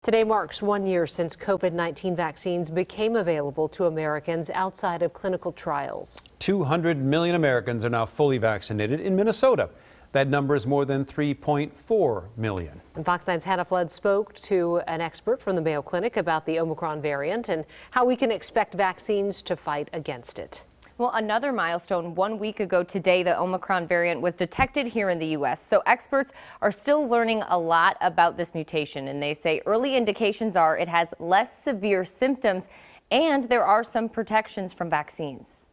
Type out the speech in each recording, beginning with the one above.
Today marks 1 year since COVID-19 vaccines became available to Americans outside of clinical trials. 200 million Americans are now fully vaccinated in Minnesota. That number is more than 3.4 million. And Fox 9's Hannah Flood spoke to an expert from the Mayo Clinic about the Omicron variant and how we can expect vaccines to fight against it. Well, another milestone. 1 week ago today, the Omicron variant was detected here in the U.S. So experts are still learning a lot about this mutation, and they say early indications are it has less severe symptoms and there are some protections from vaccines.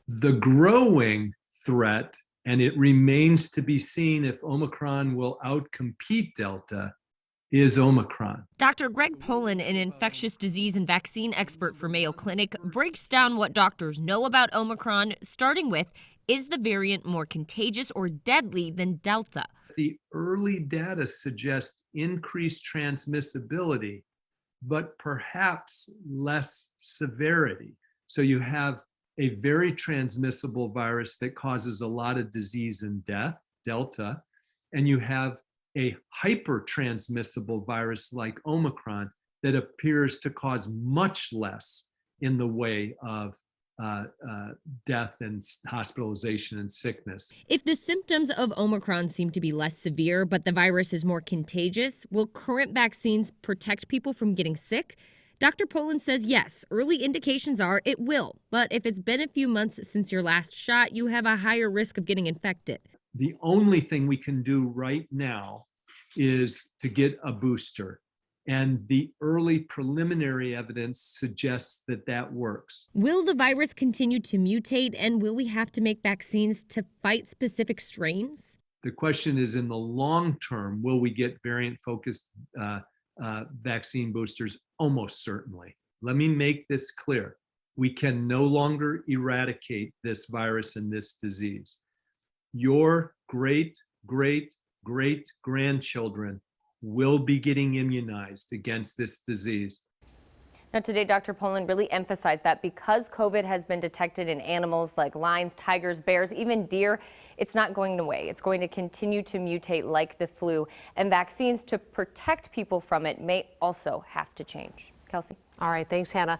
The growing threat, and it remains to be seen if Omicron will outcompete Delta, is Omicron. Dr. Greg Polin, an infectious disease and vaccine expert for Mayo Clinic, breaks down what doctors know about Omicron, starting with, is the variant more contagious or deadly than Delta? The early data suggest increased transmissibility, but perhaps less severity. So you have a very transmissible virus that causes a lot of disease and death, Delta, and you have a hyper-transmissible virus like Omicron that appears to cause much less in the way of death and hospitalization and sickness. If the symptoms of Omicron seem to be less severe, but the virus is more contagious, will current vaccines protect people from getting sick? Dr. Polin says yes, early indications are it will, but if it's been a few months since your last shot, you have a higher risk of getting infected. The only thing we can do right now is to get a booster. And the early preliminary evidence suggests that that works. Will the virus continue to mutate, and will we have to make vaccines to fight specific strains? The question is, in the long term, will we get variant-focused vaccine boosters? Almost certainly. Let me make this clear. We can no longer eradicate this virus and this disease. Your great-great-great-grandchildren will be getting immunized against this disease. Now today, Dr. Polin really emphasized that because COVID has been detected in animals like lions, tigers, bears, even deer, it's not going away. It's going to continue to mutate like the flu, and vaccines to protect people from it may also have to change. Kelsey. All right, thanks, Hannah.